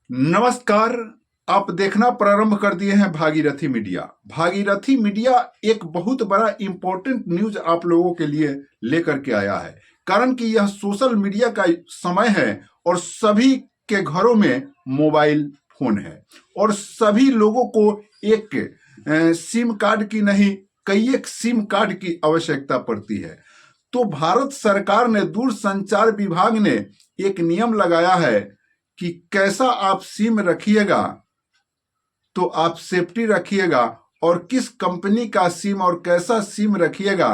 नमस्कार। आप देखना प्रारंभ कर दिए हैं भागीरथी मीडिया। भागीरथी मीडिया एक बहुत बड़ा इंपॉर्टेंट न्यूज आप लोगों के लिए लेकर के आया है, कारण कि यह सोशल मीडिया का समय है और सभी के घरों में मोबाइल फोन है और सभी लोगों को एक सिम कार्ड की नहीं, कई एक सिम कार्ड की आवश्यकता पड़ती है। तो भारत सरकार ने दूरसंचार विभाग ने एक नियम लगाया है कि कैसा आप सिम रखिएगा तो आप सेफ्टी रखिएगा, और किस कंपनी का सिम और कैसा सिम रखिएगा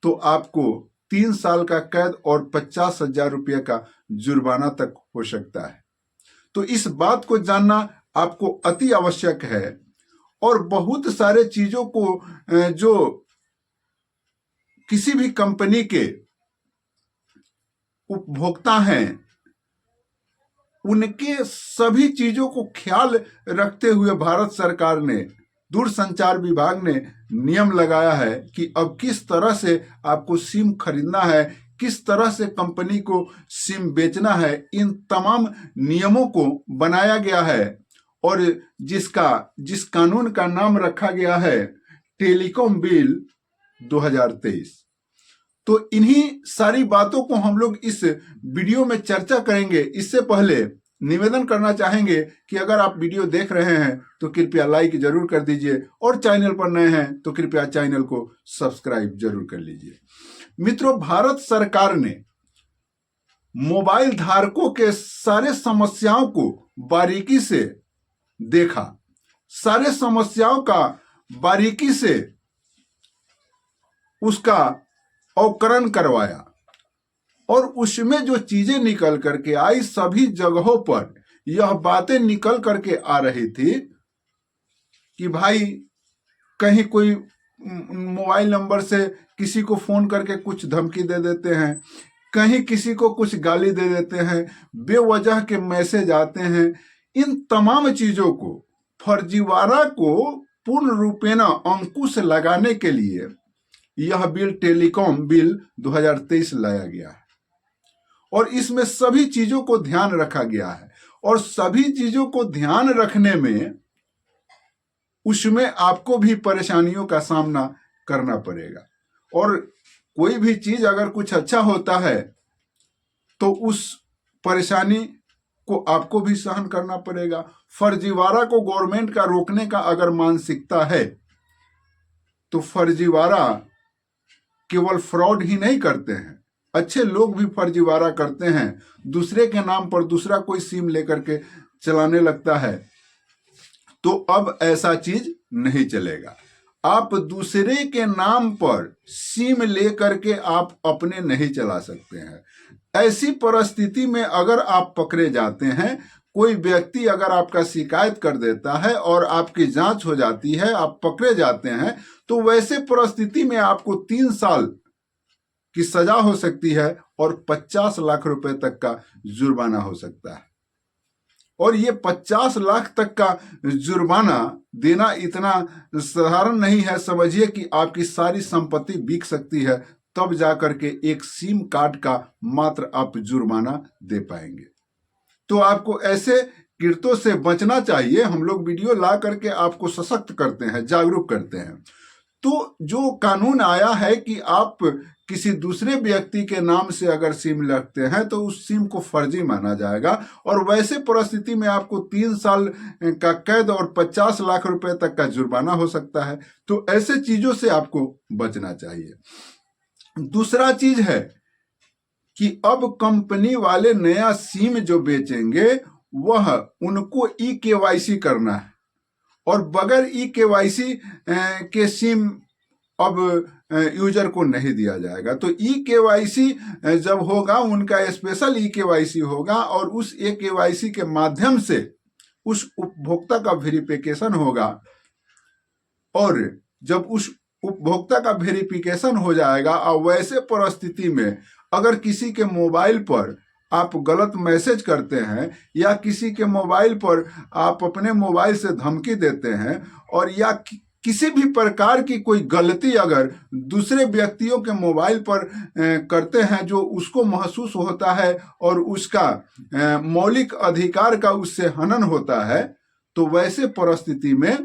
तो आपको 3 साल का कैद और 50,000 रुपये का जुर्माना तक हो सकता है। तो इस बात को जानना आपको अति आवश्यक है। और बहुत सारे चीजों को जो किसी भी कंपनी के उपभोक्ता हैं, उनके सभी चीजों को ख्याल रखते हुए भारत सरकार ने, दूरसंचार विभाग ने नियम लगाया है कि अब किस तरह से आपको सिम खरीदना है, किस तरह से कंपनी को सिम बेचना है। इन तमाम नियमों को बनाया गया है और जिस कानून का नाम रखा गया है टेलीकॉम बिल 2023। तो इन्हीं सारी बातों को हम लोग इस वीडियो में चर्चा करेंगे। इससे पहले निवेदन करना चाहेंगे कि अगर आप वीडियो देख रहे हैं तो कृपया लाइक जरूर कर दीजिए और चैनल पर नए हैं तो कृपया चैनल को सब्सक्राइब जरूर कर लीजिए। मित्रों, भारत सरकार ने मोबाइल धारकों के सारे समस्याओं को बारीकी से देखा, सारे समस्याओं का बारीकी से उसका अवकरण करवाया और उसमें जो चीजें निकल करके आई, सभी जगहों पर यह बातें निकल करके आ रही थी कि भाई कहीं कोई मोबाइल नंबर से किसी को फोन करके कुछ धमकी दे देते हैं, कहीं किसी को कुछ गाली दे देते हैं, बेवजह के मैसेज आते हैं। इन तमाम चीजों को, फर्जीवाड़ा को पूर्ण रूपेण अंकुश लगाने के लिए यह बिल टेलीकॉम बिल 2023 लाया गया है और इसमें सभी चीजों को ध्यान रखा गया है। और सभी चीजों को ध्यान रखने में उसमें आपको भी परेशानियों का सामना करना पड़ेगा। और कोई भी चीज अगर कुछ अच्छा होता है तो उस परेशानी को आपको भी सहन करना पड़ेगा। फर्जीवाड़ा को गवर्नमेंट का रोकने का अगर मानसिकता है तो फर्जीवाड़ा केवल फ्रॉड ही नहीं करते हैं, अच्छे लोग भी फर्जीवाड़ा करते हैं। दूसरे के नाम पर दूसरा कोई सिम लेकर के चलाने लगता है, तो अब ऐसा चीज नहीं चलेगा। आप दूसरे के नाम पर सिम लेकर के आप अपने नहीं चला सकते हैं। ऐसी परिस्थिति में अगर आप पकड़े जाते हैं, कोई व्यक्ति अगर आपका शिकायत कर देता है और आपकी जांच हो जाती है, आप पकड़े जाते हैं, तो वैसे परिस्थिति में आपको 3 साल की सजा हो सकती है और 50 लाख रुपए तक का जुर्माना हो सकता है। और ये 50 लाख तक का जुर्माना देना इतना साधारण नहीं है। समझिए कि आपकी सारी संपत्ति बिक सकती है, तब जाकर के एक सिम कार्ड का मात्र आप जुर्माना दे पाएंगे। तो आपको ऐसे कृत्यों से बचना चाहिए। हम लोग वीडियो ला करके आपको सशक्त करते हैं, जागरूक करते हैं। तो जो कानून आया है कि आप किसी दूसरे व्यक्ति के नाम से अगर सिम रखते हैं तो उस सिम को फर्जी माना जाएगा और वैसे परिस्थिति में आपको 3 साल का कैद और 50 लाख रुपए तक का जुर्माना हो सकता है। तो ऐसे चीजों से आपको बचना चाहिए। दूसरा चीज है कि अब कंपनी वाले नया सिम जो बेचेंगे वह उनको ई-केवाईसी करना है और बगैर ई-केवाईसी के सिम अब यूजर को नहीं दिया जाएगा। तो ई-केवाईसी जब होगा, उनका स्पेशल ई-केवाईसी होगा और उस ई-केवाईसी के माध्यम से उस उपभोक्ता का वेरिफिकेशन होगा। और जब उस उपभोक्ता का वेरिफिकेशन हो जाएगा और वैसे परिस्थिति में अगर किसी के मोबाइल पर आप गलत मैसेज करते हैं या किसी के मोबाइल पर आप अपने मोबाइल से धमकी देते हैं और या किसी भी प्रकार की कोई गलती अगर दूसरे व्यक्तियों के मोबाइल पर करते हैं जो उसको महसूस होता है और उसका मौलिक अधिकार का उससे हनन होता है, तो वैसे परिस्थिति में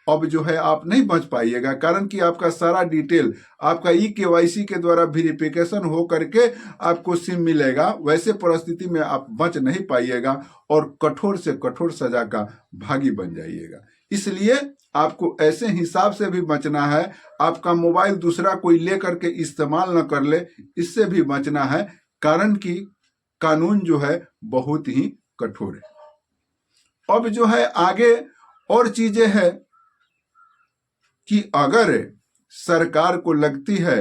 अब जो है आप नहीं बच पाइएगा, कारण कि आपका सारा डिटेल आपका KYC के द्वारा वेरिफिकेशन हो करके आपको सिम मिलेगा। वैसे परिस्थिति में आप बच नहीं पाइएगा और कठोर से कठोर सजा का भागी बन जाइएगा। इसलिए आपको ऐसे हिसाब से भी बचना है, आपका मोबाइल दूसरा कोई ले करके इस्तेमाल न कर ले, इससे भी बचना है, कारण कि कानून जो है बहुत ही कठोर है। अब जो है आगे और चीजें हैं कि अगर सरकार को लगती है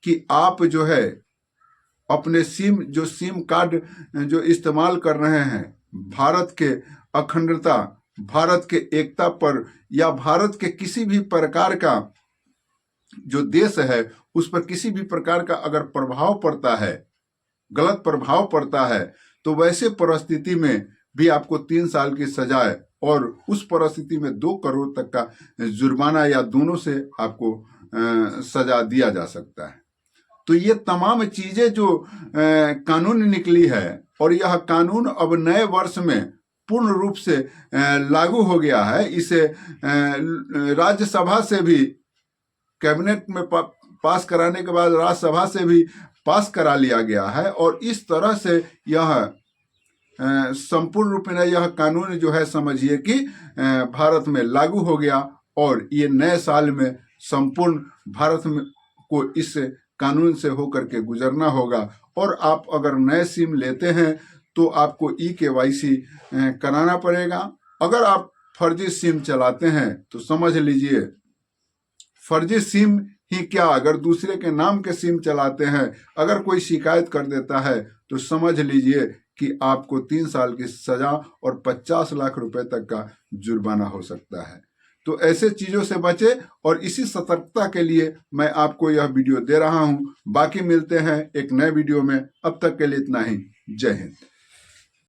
कि आप जो है अपने सिम कार्ड जो इस्तेमाल कर रहे हैं भारत के अखंडता, भारत के एकता पर या भारत के किसी भी प्रकार का जो देश है उस पर किसी भी प्रकार का अगर प्रभाव पड़ता है, गलत प्रभाव पड़ता है, तो वैसे परिस्थिति में भी आपको 3 साल की सजा और उस परिस्थिति में 2 करोड़ तक का जुर्माना या दोनों से आपको सजा दिया जा सकता है। तो ये तमाम चीजें जो कानून निकली है और यह कानून अब नए वर्ष में पूर्ण रूप से लागू हो गया है। इसे राज्यसभा से भी कैबिनेट में पास कराने के बाद राज्यसभा से भी पास करा लिया गया है और इस तरह से यह संपूर्ण रूप में यह कानून जो है समझिए कि भारत में लागू हो गया और ये नए साल में संपूर्ण भारत में को इस कानून से होकर के गुजरना होगा। और आप अगर नए सिम लेते हैं तो आपको KYC कराना पड़ेगा। अगर आप फर्जी सिम चलाते हैं तो समझ लीजिए, फर्जी सिम ही क्या, अगर दूसरे के नाम के सिम चलाते हैं, अगर कोई शिकायत कर देता है तो समझ लीजिए कि आपको 3 साल की सजा और 50 लाख रुपए तक का जुर्माना हो सकता है। तो ऐसे चीजों से बचे और इसी सतर्कता के लिए मैं आपको यह वीडियो दे रहा हूं। बाकी मिलते हैं एक नए वीडियो में, अब तक के लिए इतना ही। जय हिंद।